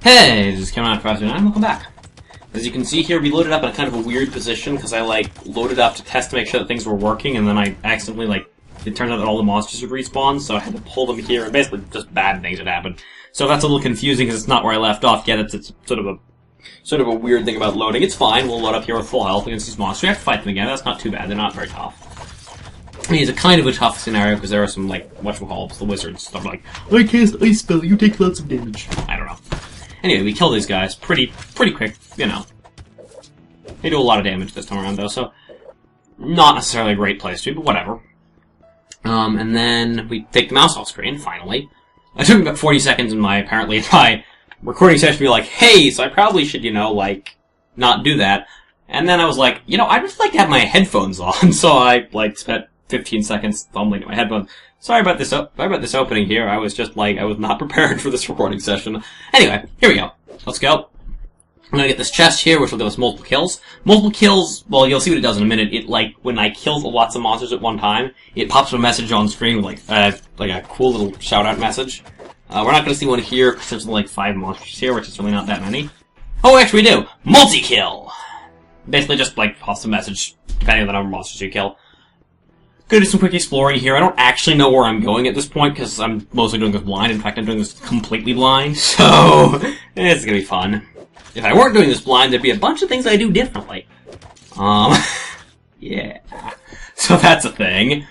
Hey, this is Cameron Professor, and welcome back. As you can see here, we loaded up in a kind of a weird position, because I, loaded up to test to make sure that things were working, and then I accidentally, it turned out that all the monsters would respawn, so I had to pull them here, and basically just bad things had happened. So that's a little confusing, because it's not where I left off yet. It's sort of a weird thing about loading. It's fine, we'll load up here with full health against these monsters. We have to fight them again, that's not too bad, they're not very tough. I mean, it's a kind of a tough scenario, because there are some, whatchamacallit, the wizards, stuff like, I cast Ice Spell, you take lots of damage. I don't know. Anyway, we kill these guys pretty quick, you know. They do a lot of damage this time around, though, so not necessarily a great place to be, but whatever. And then we take the mouse off screen, finally. It took me about 40 seconds in my recording session to be like, hey, so I probably should, not do that. And then I was like, I'd just like to have my headphones on, so I, spent 15 seconds fumbling at my headphones. Sorry about this opening here. I was just I was not prepared for this recording session. Anyway, here we go. Let's go. I'm gonna get this chest here, which will give us multiple kills. Multiple kills, well, you'll see what it does in a minute. It, when I kill lots of monsters at one time, it pops a message on screen with, a cool little shout-out message. We're not gonna see one here, because there's only, 5 monsters here, which is really not that many. Oh, actually we do! Multi-kill! Basically just, pops a message, depending on the number of monsters you kill. Gonna do some quick exploring here. I don't actually know where I'm going at this point, because I'm mostly doing this blind. In fact, I'm doing this completely blind, so it's gonna be fun. If I weren't doing this blind, there'd be a bunch of things I do differently. Yeah. So that's a thing.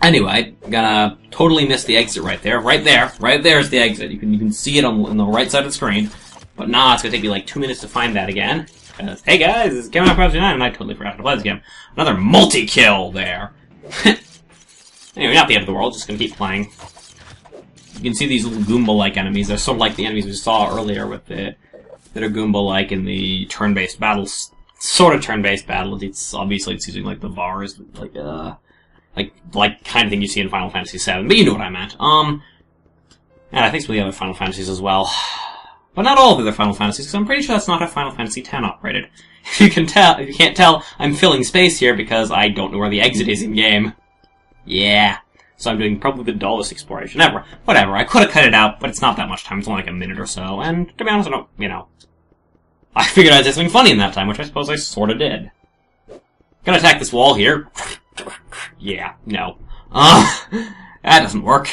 Anyway, gonna totally miss the exit right there. Right there is the exit. You can see it on the right side of the screen. But nah, it's gonna take me 2 minutes to find that again. Because, hey guys, this is Cameron Professor 9, and I totally forgot to play this game. Another multi-kill there. Anyway, not the end of the world, just gonna keep playing. You can see these little Goomba-like enemies. They're sort of like the enemies we saw earlier with that are Goomba-like in the turn-based battles. Sort of turn-based battles. It's obviously it's using the Vars, kind of thing you see in Final Fantasy VII. But you know what I meant. And I think some of the other Final Fantasies as well. But not all of the other Final Fantasies, because I'm pretty sure that's not how Final Fantasy X operated. If you can't tell, I'm filling space here because I don't know where the exit is in-game. Yeah. So I'm doing probably the dullest exploration ever. Whatever, I could have cut it out, but it's not that much time. It's only a minute or so, and to be honest, I don't, I figured I'd say something funny in that time, which I suppose I sorta did. Gonna attack this wall here. Yeah, no. That doesn't work.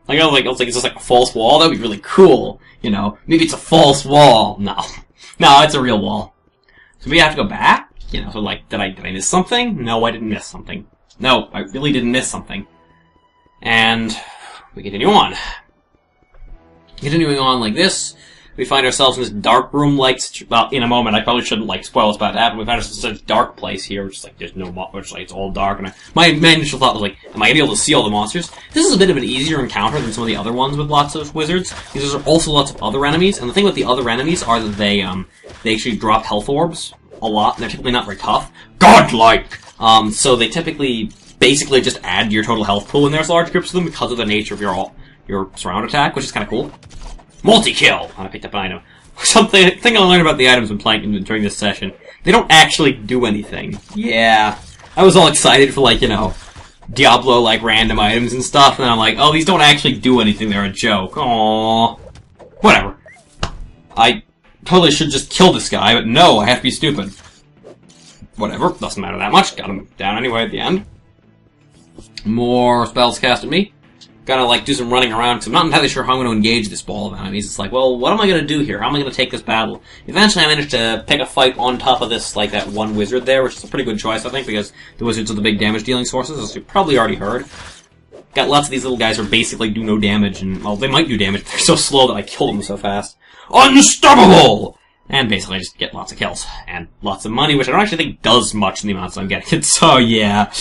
I was like, is this a false wall? That'd be really cool. Maybe it's a false wall. No. No, it's a real wall. So we have to go back? Did I miss something? No, I didn't miss something. No, I really didn't miss something. And we continue on. Continuing on like this, we find ourselves in this dark room well, in a moment, I probably shouldn't, spoil what's about to happen. We find ourselves in such a dark place here, which is there's no which it's all dark, and my initial thought was am I gonna be able to see all the monsters? This is a bit of an easier encounter than some of the other ones with lots of wizards, because there's also lots of other enemies, and the thing with the other enemies are that they actually drop health orbs a lot, and they're typically not very tough. Godlike! So they typically, basically just add to your total health pool when there's large groups of them because of the nature of your surround attack, which is kinda cool. Multi-kill! And I picked up an item. Thing I learned about the items when playing during this session. They don't actually do anything. Yeah. I was all excited for, Diablo, random items and stuff, and then I'm like, oh, these don't actually do anything, they're a joke. Aww. Whatever. I totally should just kill this guy, but no, I have to be stupid. Whatever, doesn't matter that much. Got him down anyway at the end. More spells cast at me. Gotta, do some running around, because I'm not entirely sure how I'm going to engage this ball of enemies. It's well, what am I going to do here? How am I going to take this battle? Eventually, I managed to pick a fight on top of this, that one wizard there, which is a pretty good choice, I think, because the wizards are the big damage-dealing sources, as you've probably already heard. Got lots of these little guys who basically do no damage, and, well, they might do damage, but they're so slow that I kill them so fast. Unstoppable! And basically, I just get lots of kills. And lots of money, which I don't actually think does much in the amounts I'm getting. So, yeah.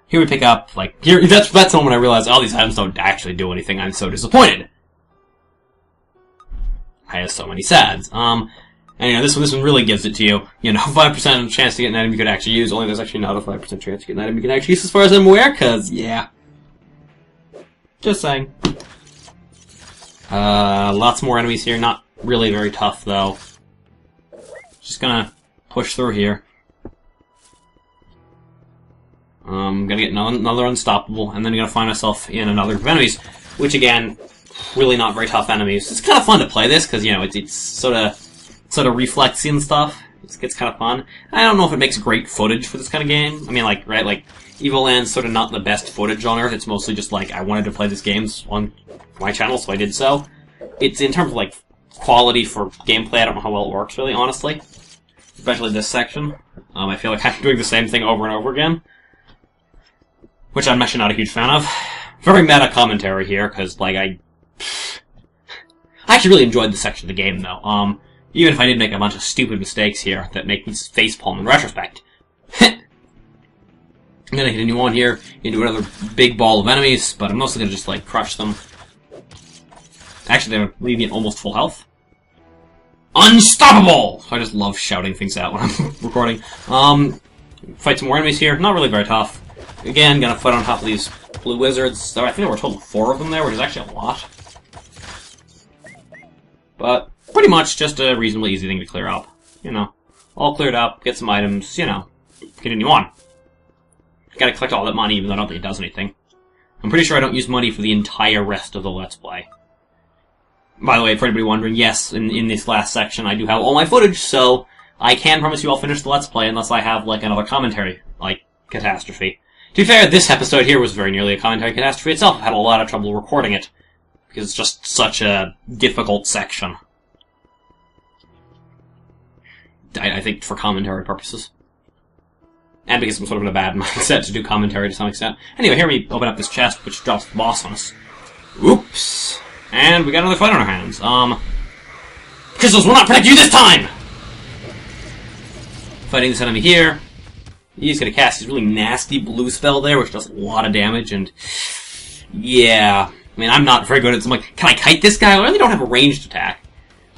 Here we pick up, that's the moment I realized all these items don't actually do anything. I'm so disappointed. I have so many sads. And this one really gives it to you. 5% chance to get an item you could actually use. Only there's actually not a 5% chance to get an item you can actually use as far as I'm aware, cause, yeah. Just saying. Lots more enemies here. Not really very tough, though. Just gonna push through here. Gonna get another unstoppable, and then gonna find myself in another group of enemies, which again, really not very tough enemies. It's kind of fun to play this, because, you know, it's sort of reflexy and stuff. It's kind of fun. I don't know if it makes great footage for this kind of game. I mean, like, right, like, Evoland's sort of not the best footage on Earth. It's mostly just, like, I wanted to play this game on my channel, so I did so. It's, in terms of, like, quality for gameplay, I don't know how well it works, really, honestly. Especially this section. I feel like I'm doing the same thing over and over again. Which I'm actually not a huge fan of. Very meta commentary here, because, like, I actually really enjoyed this section of the game, though. Even if I did make a bunch of stupid mistakes here that make me facepalm in retrospect. I'm gonna continue on here into another big ball of enemies, but I'm mostly gonna just, like, crush them. Actually, they're leaving me at almost full health. Unstoppable! I just love shouting things out when I'm recording. Fight some more enemies here. Not really very tough. Again, gonna fight on top of these blue wizards. So I think there were a total of 4 of them there, which is actually a lot. But pretty much just a reasonably easy thing to clear up. You know, all cleared up, get some items, you know, continue on. Gotta collect all that money, even though I don't think it does anything. I'm pretty sure I don't use money for the entire rest of the Let's Play. By the way, for anybody wondering, yes, in this last section I do have all my footage, so I can promise you I'll finish the Let's Play unless I have, like, another commentary, like, catastrophe. To be fair, this episode here was very nearly a commentary catastrophe itself. I had a lot of trouble recording it, because it's just such a difficult section. I think for commentary purposes. And because I'm sort of in a bad mindset to do commentary to some extent. Anyway, here we open up this chest, which drops the boss on us. Oops! And we got another fight on our hands. Crystals will not protect you this time! Fighting this enemy here. He's gonna cast his really nasty blue spell there, which does a lot of damage, and... yeah. I mean, I'm not very good at it, so I'm like, can I kite this guy? I really don't have a ranged attack.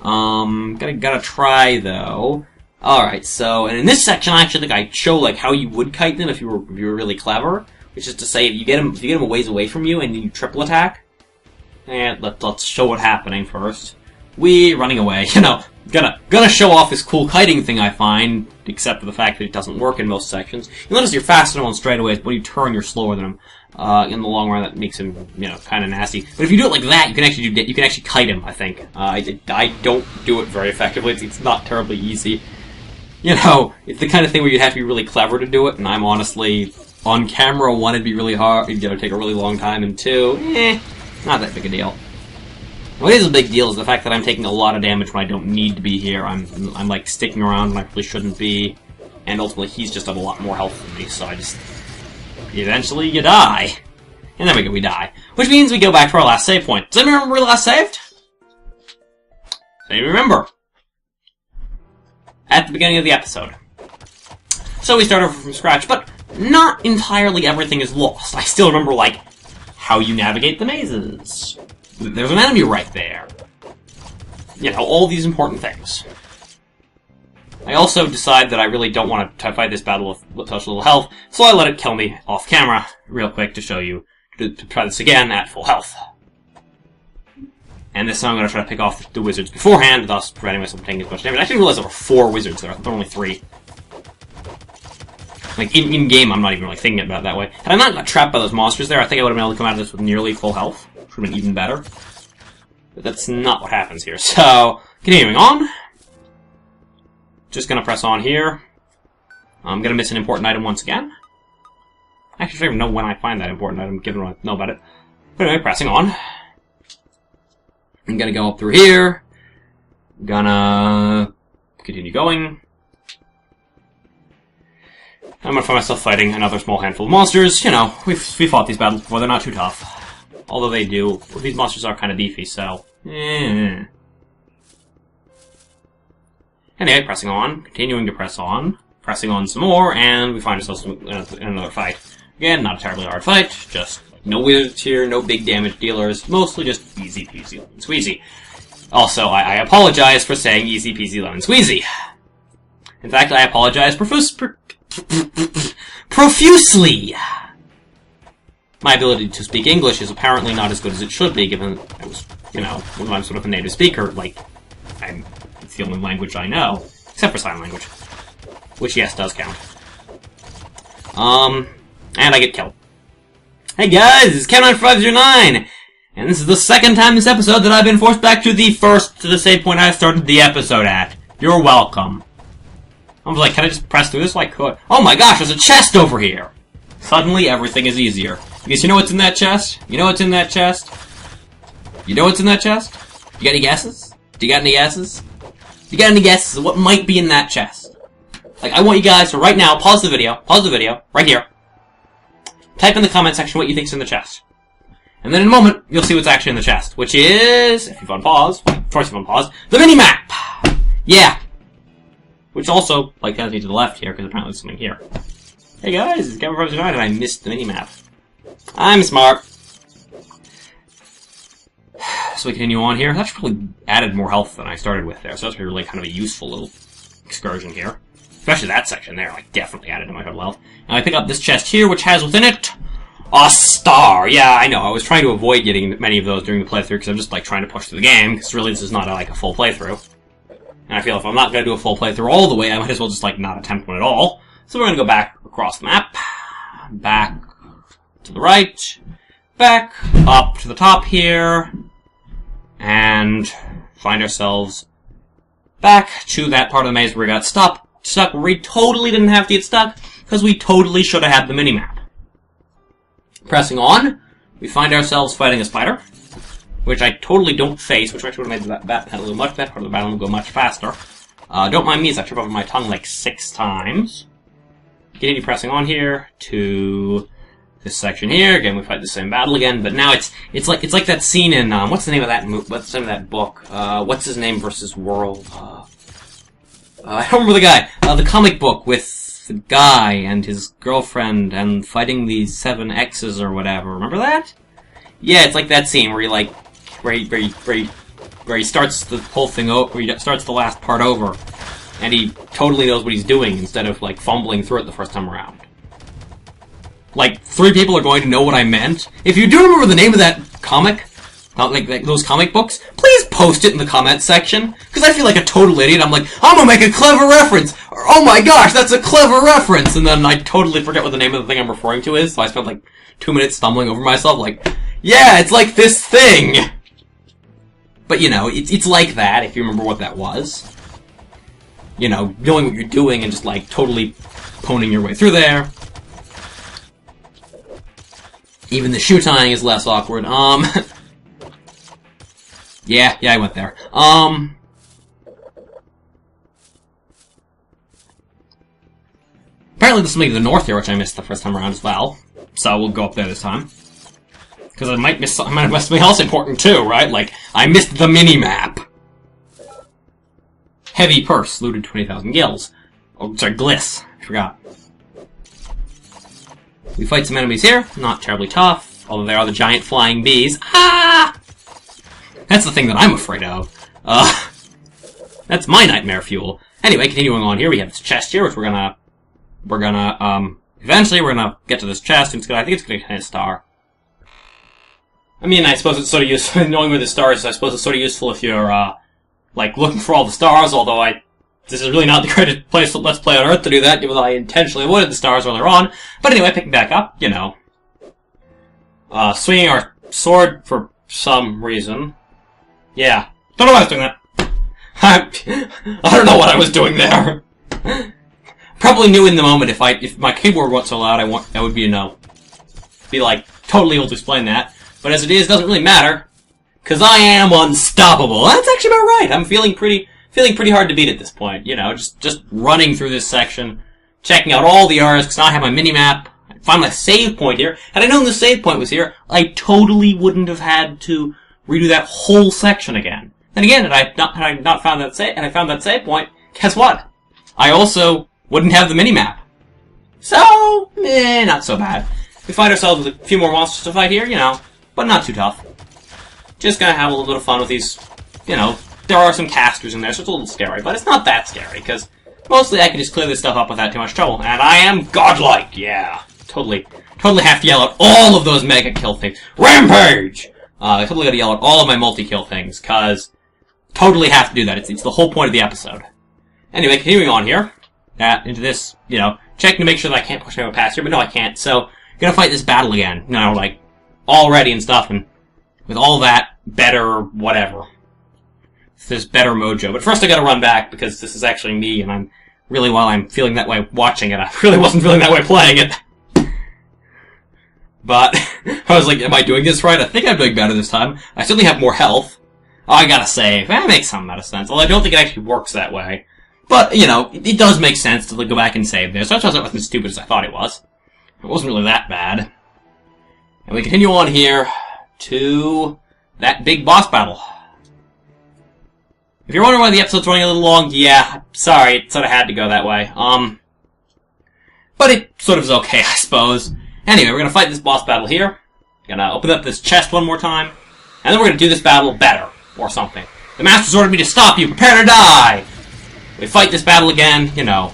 Gotta try, though. Alright, so, and in this section, I actually think I show, like, how you would kite them if you were really clever. Which is to say, if you get him a ways away from you, and you triple attack... and let's show what's happening first. We running away, you know, gonna show off this cool kiting thing I find, except for the fact that it doesn't work in most sections. You'll notice you're faster on straightaways, but when you turn, you're slower than him. In the long run, that makes him, you know, kind of nasty. But if you do it like that, you can actually kite him. I think. I don't do it very effectively. It's not terribly easy. You know, it's the kind of thing where you'd have to be really clever to do it, and I'm honestly on camera. 1, it'd be really hard. It'd take a really long time, and 2, not that big a deal. What is a big deal is the fact that I'm taking a lot of damage when I don't need to be here. I'm like sticking around when I probably shouldn't be, and ultimately he's just have a lot more health than me, so I just eventually you die, and there we go, we die, which means we go back to our last save point. Does anyone remember where we last saved? Does anyone remember? At the beginning of the episode. So we start over from scratch, but not entirely everything is lost. I still remember, like, how you navigate the mazes. There's an enemy right there. You know, all these important things. I also decide that I really don't want to fight this battle with such little health, so I let it kill me off camera real quick to show you, to try this again at full health. And this time I'm going to try to pick off the wizards beforehand, thus preventing myself from taking as much damage. I didn't realize there were 4 wizards there. I thought there were only 3. Like, in-game, I'm not even really thinking about it that way. Had I not got trapped by those monsters there, I think I would have been able to come out of this with nearly full health. Which would have been even better. But that's not what happens here. So, continuing on. Just gonna press on here. I'm gonna miss an important item once again. Actually, I don't even know when I find that important item, given what I know about it. But anyway, pressing on. I'm gonna go up through here. Gonna continue going. I'm gonna find myself fighting another small handful of monsters. You know, we've fought these battles before, they're not too tough. Although they do. These monsters are kind of beefy, so... Anyway, pressing on. Continuing to press on. Pressing on some more, and we find ourselves in another fight. Again, not a terribly hard fight. Just no wizards here, no big damage dealers. Mostly just easy peasy lemon squeezy. Also, I apologize for saying easy peasy lemon squeezy. In fact, I apologize profusely. My ability to speak English is apparently not as good as it should be, given I was, you know, when I'm sort of a native speaker, like, it's the only language I know, except for sign language. Which, yes, does count. And I get killed. Hey guys, it's Countdown 509! And this is the second time this episode that I've been forced back to the save point I started the episode at. You're welcome. I was like, can I just press through this? Well, I could. Oh my gosh, there's a chest over here! Suddenly, everything is easier. Because you know what's in that chest? You know what's in that chest? You know what's in that chest? You got any guesses? Do you got any guesses? You got any guesses of what might be in that chest? Like, I want you guys to right now pause the video, right here. Type in the comment section what you think's in the chest. And then in a moment, you'll see what's actually in the chest, which is, if you've unpaused, of course you've unpaused, the mini-map! Yeah. Which also, like, has me to the left here, because apparently there's something here. Hey guys, it's Kevin from Tonight, and I missed the mini-map. I'm smart. So we continue on here. That's probably added more health than I started with there, so that's really kind of a useful little excursion here. Especially that section there, like, definitely added to my total health. And I pick up this chest here, which has within it a star! Yeah, I know. I was trying to avoid getting many of those during the playthrough because I'm just, like, trying to push through the game, because really this is not, like, a full playthrough. And I feel if I'm not going to do a full playthrough all the way, I might as well just, like, not attempt one at all. So we're going to go back across the map, back to the right, back up to the top here, and find ourselves back to that part of the maze where we got stuck, where we totally didn't have to get stuck, because we totally should have had the mini-map. Pressing on, we find ourselves fighting a spider, which I totally don't face, which actually would have made that part of the battle go much faster. Don't mind me as I trip over my tongue like 6 times. Continue pressing on here to this section here. Again, we fight the same battle again, but now it's like that scene in what's the name of that book? What's his name versus World? I don't remember the guy. The comic book with the guy and his girlfriend and fighting the 7 X's or whatever. Remember that? Yeah, it's like that scene where he starts the whole thing over, where he starts the last part over, and he totally knows what he's doing instead of, like, fumbling through it the first time around. Like, 3 people are going to know what I meant. If you do remember the name of that comic, like those comic books, please post it in the comment section, because I feel like a total idiot. I'm like, I'm gonna make a clever reference! Or, oh my gosh, that's a clever reference! And then I totally forget what the name of the thing I'm referring to is, so I spent like 2 minutes stumbling over myself, like, yeah, it's like this thing! But, you know, it's like that, if you remember what that was. You know, knowing what you're doing and just, like, totally poning your way through there. Even the shoe tying is less awkward. Yeah, I went there. Apparently there's something to the north here, which I missed the first time around as well. So we'll go up there this time. Because I might miss something else important too, right? Like, I missed the mini-map. Heavy purse, looted 20,000 gills. Oh, sorry, gliss. I forgot. We fight some enemies here, not terribly tough, although they are the giant flying bees. Ah! That's the thing that I'm afraid of. That's my nightmare fuel. Anyway, continuing on here, we have this chest here, which eventually we're gonna get to this chest, and I think it's gonna contain a star. I mean, I suppose it's sort of useful, knowing where the star is, I suppose it's sort of useful if you're, like, looking for all the stars, although this is really not the greatest place, Let's Play on Earth to do that, even though I intentionally avoided the stars earlier on. But anyway, picking back up, you know. Swinging our sword for some reason. Yeah. Don't know why I was doing that. I don't know what I was doing there. Probably knew in the moment if my keyboard wasn't so loud, I would be a no. Be like, totally able to explain that. But as it is, doesn't really matter. Cause I am unstoppable. That's actually about right. I'm feeling pretty hard to beat at this point. You know, just running through this section, checking out all the areas, cause now I have my mini-map. I find my save point here. Had I known the save point was here, I totally wouldn't have had to redo that whole section again. Then again, had I not found that save point, guess what? I also wouldn't have the mini-map. So, not so bad. We find ourselves with a few more monsters to fight here, you know, but not too tough. Just gonna have a little bit of fun with these, you know, there are some casters in there, so it's a little scary, but it's not that scary, because mostly I can just clear this stuff up without too much trouble, and I am godlike, yeah. Totally have to yell out all of those mega kill things. Rampage! I totally gotta yell out all of my multi-kill things, cause totally have to do that. It's the whole point of the episode. Anyway, continuing on here, into this, you know, checking to make sure that I can't push my way past here, but no, I can't, so, gonna fight this battle again, you know, like, all ready and stuff, and with all that better whatever. This better mojo. But first I gotta run back, because this is actually me, and while I'm feeling that way watching it, I really wasn't feeling that way playing it. But, I was like, am I doing this right? I think I'm doing better this time. I certainly have more health. Oh, I gotta save. That makes some amount of sense. Although I don't think it actually works that way. But, you know, it does make sense to go back and save there. So it wasn't as stupid as I thought it was. It wasn't really that bad. And we continue on here to that big boss battle. If you're wondering why the episode's running a little long, yeah, sorry, it sort of had to go that way. But it sort of is okay, I suppose. Anyway, we're gonna fight this boss battle here. Gonna open up this chest one more time. And then we're gonna do this battle better. Or something. The Master's ordered me to stop you! Prepare to die! We fight this battle again, you know.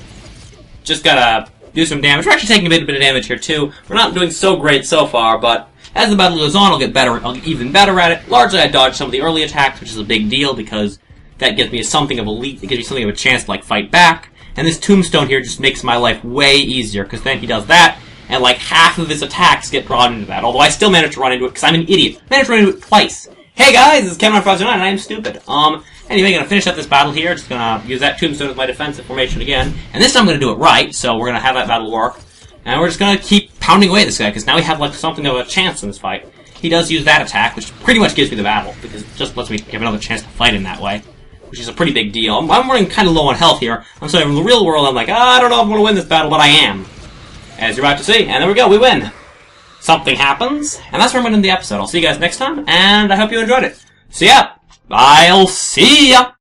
Just gotta do some damage. We're actually taking a bit of damage here, too. We're not doing so great so far, but as the battle goes on, I'll get even better at it. Largely, I dodge some of the early attacks, which is a big deal, because that gives me something of it gives me something of a chance to, like, fight back. And this tombstone here just makes my life way easier, because then he does that, and like half of his attacks get brought into that. Although I still managed to run into it, because I'm an idiot. I managed to run into it twice. Hey guys, this is Kevin9, and I am stupid. Anyway, gonna finish up this battle here. Just gonna use that tombstone as my defensive formation again. And this time I'm gonna do it right, so we're gonna have that battle work. And we're just gonna keep pounding away at this guy, because now we have, like, something of a chance in this fight. He does use that attack, which pretty much gives me the battle, because it just lets me give another chance to fight him that way. Which is a pretty big deal. I'm running kind of low on health here. I'm sorry, in the real world, I'm like, I don't know if I'm gonna win this battle, but I am. As you're about to see. And there we go, we win. Something happens, and that's where I'm going to end the episode. I'll see you guys next time, and I hope you enjoyed it. So yeah, I'll see ya!